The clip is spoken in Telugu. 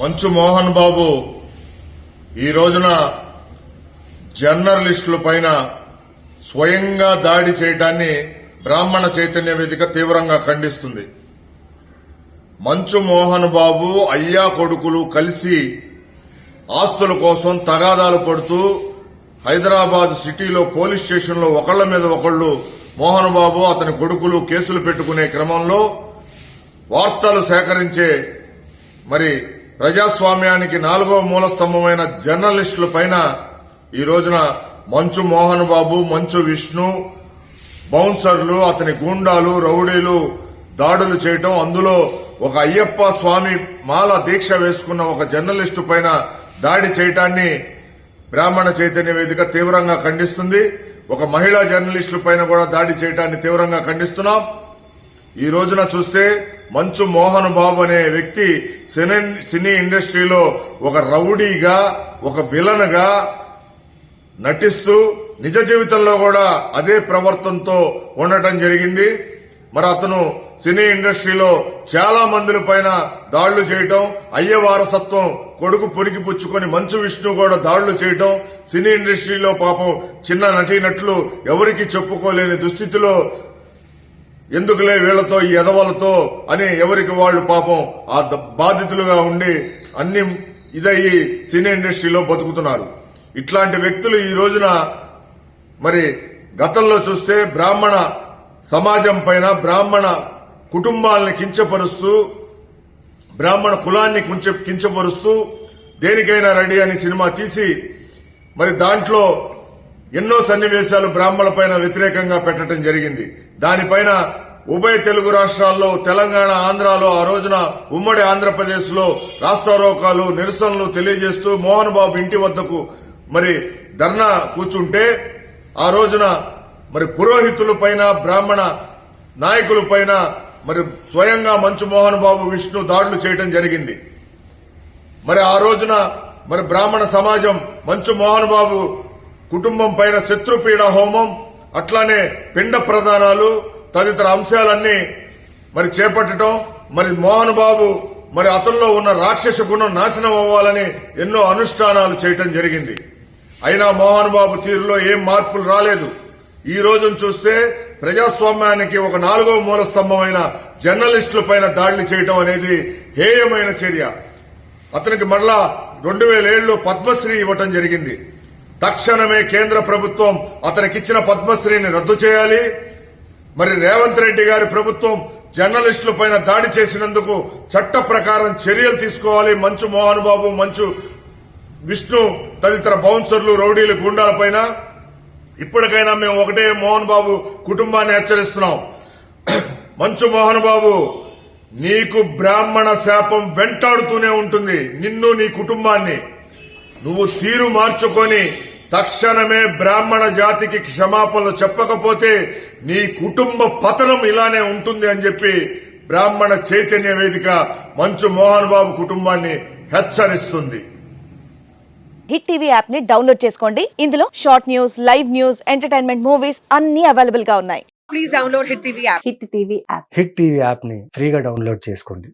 మంచు మోహన్ బాబు ఈ రోజున జర్నలిస్టుల పైన స్వయంగా దాడి చేయడాన్ని బ్రాహ్మణ చైతన్య వేదిక తీవ్రంగా ఖండిస్తుంది. మంచు మోహన్ బాబు అయ్యా కొడుకులు కలిసి ఆస్తుల కోసం తగాదాలు పడుతూ హైదరాబాద్ సిటీలో పోలీస్ స్టేషన్లో ఒకళ్ల మీద ఒకళ్లు మోహన్ బాబు అతని కొడుకులు కేసులు పెట్టుకునే క్రమంలో వార్తలు సేకరించే ప్రజాస్వామ్యానికి నాలుగో మూల స్తంభమైన జర్నలిస్టుల పైన ఈ రోజున మంచు మోహన్ బాబు, మంచు విష్ణు, బౌన్సర్లు, అతని గూండాలు, రౌడీలు దాడులు చేయటం, అందులో ఒక అయ్యప్ప స్వామి మాల దీక్ష వేసుకున్న ఒక జర్నలిస్టు పైన దాడి చేయటాన్ని బ్రాహ్మణ చైతన్య వేదిక తీవ్రంగా ఖండిస్తుంది. ఒక మహిళా జర్నలిస్టుల పైన కూడా దాడి చేయటాన్ని తీవ్రంగా ఖండిస్తున్నాం. ఈ రోజున చూస్తే మంచు మోహన్ బాబు అనే వ్యక్తి సినీ ఇండస్ట్రీలో ఒక రౌడీగా, ఒక విలన్ గా నటిస్తూ నిజ జీవితంలో కూడా అదే ప్రవర్తనతో ఉండటం జరిగింది. అతను సినీ ఇండస్ట్రీలో చాలా మందుల పైన దాడులు చేయటం, అయ్య వారసత్వం కొడుకు పొరికి పుచ్చుకొని మంచు విష్ణు కూడా దాడులు చేయటం, సినీ ఇండస్ట్రీలో పాపం చిన్న నటీనటులు ఎవరికి చెప్పుకోలేని దుస్థితిలో ఎందుకులే వీళ్లతో ఈ ఎదవలతో అని ఎవరికి వాళ్లు పాపం ఆ బాధితులుగా ఉండి అన్ని ఇదయ్యి సినీ ఇండస్ట్రీలో బతుకుతున్నారు. ఇట్లాంటి వ్యక్తులు ఈ రోజున గతంలో చూస్తే బ్రాహ్మణ సమాజం పైన, బ్రాహ్మణ కుటుంబాలని కించపరుస్తూ, బ్రాహ్మణ కులాన్ని కించపరుస్తూ దేనికైనా రెడీ అని సినిమా తీసి దాంట్లో ఎన్నో సన్నివేశాలు బ్రాహ్మణుల పైన వ్యతిరేకంగా పెట్టడం జరిగింది. దానిపైన ఉభయ తెలుగు రాష్ట్రాల్లో, తెలంగాణ, ఆంధ్రాలో ఆ రోజున ఉమ్మడి ఆంధ్రప్రదేశ్ లో రాస్తారోకాలు, నిరసనలు తెలియజేస్తూ మోహన్ బాబు ఇంటి వద్దకు ధర్నా కూర్చుంటే ఆ రోజున పురోహితుల పైన, బ్రాహ్మణ నాయకుల పైన స్వయంగా మంచు మోహన్ బాబు, విష్ణు దాడులు చేయడం జరిగింది. ఆ రోజున బ్రాహ్మణ సమాజం మంచు మోహన్ బాబు కుటుంబం పైన శత్రుపీడ హోమం, అట్లానే పిండ ప్రదానాలు తదితర అంశాలన్నీ చేపట్టడం, మోహన్ బాబు అతనిలో ఉన్న రాక్షస గుణం నాశనం అవ్వాలని ఎన్నో అనుష్ఠానాలు చేయటం జరిగింది. అయినా మోహన్ బాబు తీరులో ఏం మార్పులు రాలేదు. ఈ రోజును చూస్తే ప్రజాస్వామ్యానికి ఒక నాలుగో మూల స్తంభమైన జర్నలిస్టుల పైన దాడులు చేయటం అనేది హేయమైన చర్య. అతనికి మరలా 2007లో పద్మశ్రీ ఇవ్వటం జరిగింది. తక్షణమే కేంద్ర ప్రభుత్వం అతనికిచ్చిన పద్మశ్రీని రద్దు చేయాలి. రేవంత్ రెడ్డి గారి ప్రభుత్వం జర్నలిస్టుల పైన దాడి చేసినందుకు చట్ట ప్రకారం చర్యలు తీసుకోవాలి. మంచు మోహన్ బాబు, మంచు విష్ణు తదితర బౌన్సర్లు, రౌడీలు, గుండాల పైన ఇప్పటికైనా మేము ఒకటే మోహన్ బాబు కుటుంబాన్ని హెచ్చరిస్తున్నాం. మంచు మోహన్ బాబు, నీకు బ్రాహ్మణ శాపం వెంటాడుతూనే ఉంటుంది, నిన్ను, నీ కుటుంబాన్ని. నువ్వు తీరు మార్చుకొని తక్షణమే బ్రాహ్మణ జాతికి క్షమాపణలు చెప్పకపోతే నీ కుటుంబ పతనం ఇలానే ఉంటుంది అని చెప్పి బ్రాహ్మణ చైతన్య వేదిక మంచు మోహన్ బాబు కుటుంబాన్ని హెచ్చరిస్తుంది. హిట్ టీవీ యాప్ ని డౌన్లోడ్ చేసుకోండి. ఇందులో short news, live news, entertainment movies అన్ని అవైలబుల్ గా ఉన్నాయి. Please download hit TV app. Hit TV app ని ఫ్రీగా డౌన్లోడ్ చేసుకోండి.